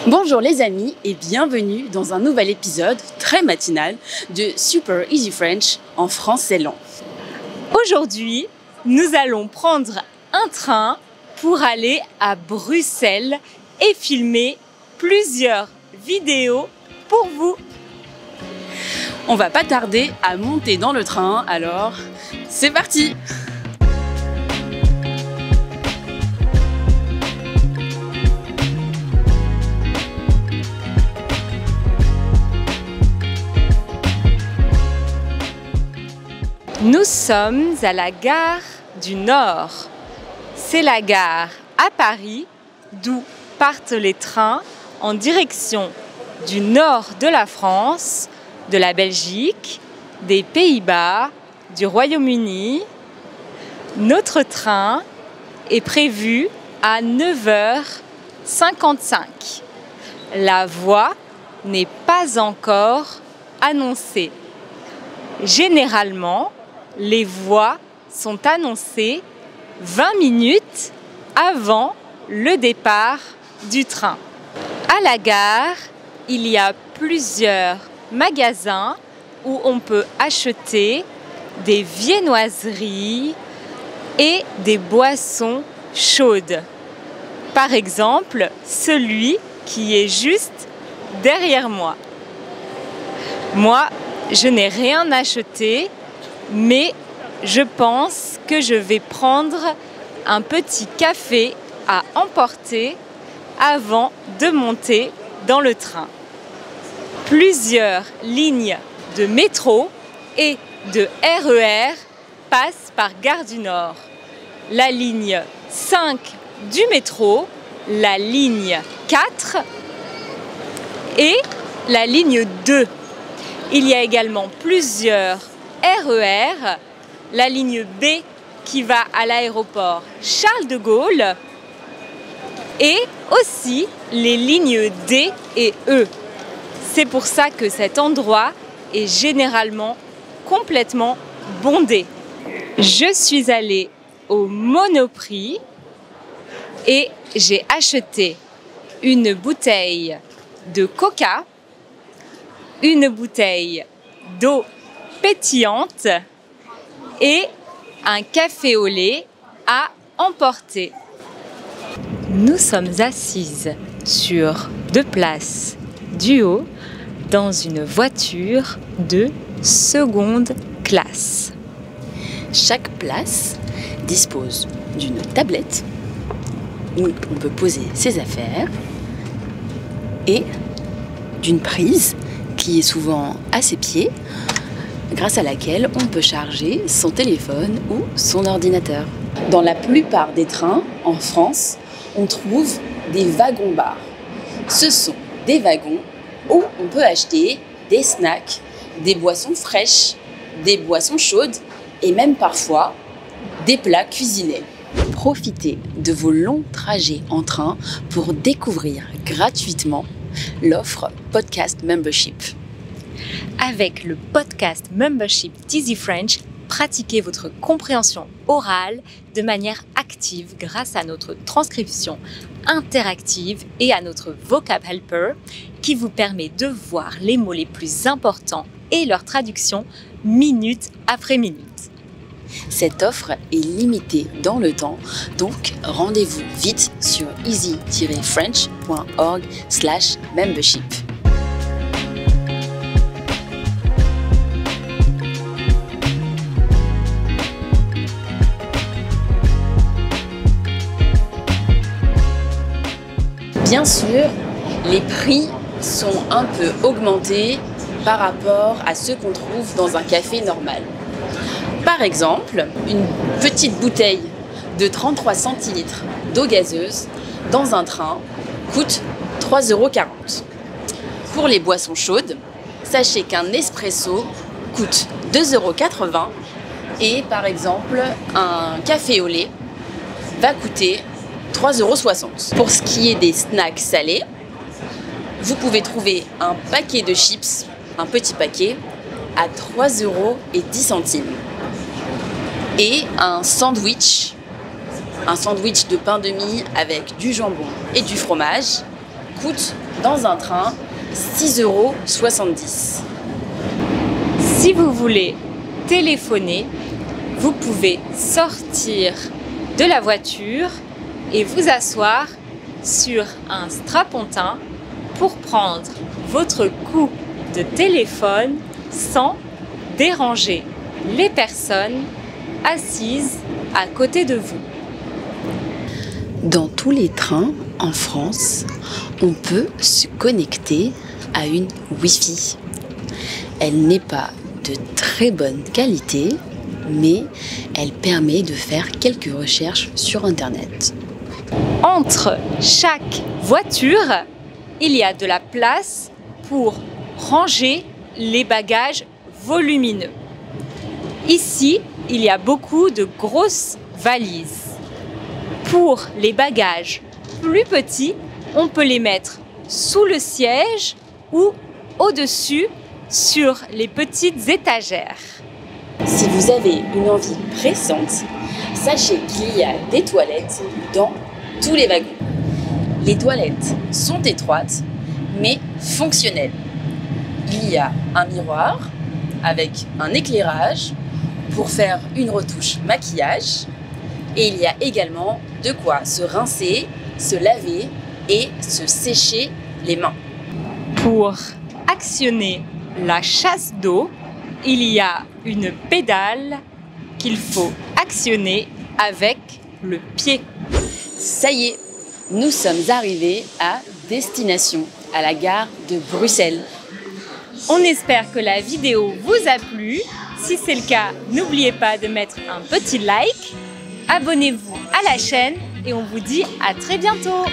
Bonjour les amis et bienvenue dans un nouvel épisode très matinal de Super Easy French en français lent. Aujourd'hui, nous allons prendre un train pour aller à Bruxelles et filmer plusieurs vidéos pour vous. On va pas tarder à monter dans le train, alors c'est parti! Nous sommes à la gare du Nord. C'est la gare à Paris d'où partent les trains en direction du nord de la France, de la Belgique, des Pays-Bas, du Royaume-Uni. Notre train est prévu à 9h55. La voie n'est pas encore annoncée. Généralement, les voies sont annoncées 20 minutes avant le départ du train. À la gare, il y a plusieurs magasins où on peut acheter des viennoiseries et des boissons chaudes. Par exemple, celui qui est juste derrière moi. Moi, je n'ai rien acheté, mais je pense que je vais prendre un petit café à emporter avant de monter dans le train. Plusieurs lignes de métro et de RER passent par Gare du Nord. La ligne 5 du métro, la ligne 4 et la ligne 2. Il y a également plusieurs RER, la ligne B qui va à l'aéroport Charles de Gaulle et aussi les lignes D et E. C'est pour ça que cet endroit est généralement complètement bondé. Je suis allée au Monoprix et j'ai acheté une bouteille de Coca, une bouteille d'eau pétillante et un café au lait à emporter. Nous sommes assises sur 2 places du haut dans une voiture de seconde classe. Chaque place dispose d'une tablette où on peut poser ses affaires et d'une prise qui est souvent à ses pieds, grâce à laquelle on peut charger son téléphone ou son ordinateur. Dans la plupart des trains en France, on trouve des wagons-bars. Ce sont des wagons où on peut acheter des snacks, des boissons fraîches, des boissons chaudes et même parfois des plats cuisinés. Profitez de vos longs trajets en train pour découvrir gratuitement l'offre Podcast Membership. Avec le Podcast Membership d'Easy French, pratiquez votre compréhension orale de manière active grâce à notre transcription interactive et à notre Vocab Helper qui vous permet de voir les mots les plus importants et leur traduction minute après minute. Cette offre est limitée dans le temps, donc rendez-vous vite sur easy-french.org/membership. Bien sûr, les prix sont un peu augmentés par rapport à ceux qu'on trouve dans un café normal. Par exemple, une petite bouteille de 33 centilitres d'eau gazeuse dans un train coûte 3,40 €. Pour les boissons chaudes, sachez qu'un espresso coûte 2,80 € et par exemple un café au lait va coûter 3,60 €. Pour ce qui est des snacks salés, vous pouvez trouver un paquet de chips, un petit paquet, à 3,10 € et un sandwich de pain de mie avec du jambon et du fromage coûte dans un train 6,70 €. Si vous voulez téléphoner, vous pouvez sortir de la voiture et vous asseoir sur un strapontin pour prendre votre coup de téléphone sans déranger les personnes assises à côté de vous. Dans tous les trains en France, on peut se connecter à une Wi-Fi. Elle n'est pas de très bonne qualité, mais elle permet de faire quelques recherches sur Internet. Entre chaque voiture, il y a de la place pour ranger les bagages volumineux. Ici, il y a beaucoup de grosses valises. Pour les bagages plus petits, on peut les mettre sous le siège ou au-dessus sur les petites étagères. Si vous avez une envie pressante, sachez qu'il y a des toilettes dans tous les wagons. Les toilettes sont étroites, mais fonctionnelles. Il y a un miroir avec un éclairage pour faire une retouche maquillage. Et il y a également de quoi se rincer, se laver et se sécher les mains. Pour actionner la chasse d'eau, il y a une pédale qu'il faut actionner avec le pied. Ça y est, nous sommes arrivés à destination, à la gare de Bruxelles. On espère que la vidéo vous a plu. Si c'est le cas, n'oubliez pas de mettre un petit like. Abonnez-vous à la chaîne et on vous dit à très bientôt.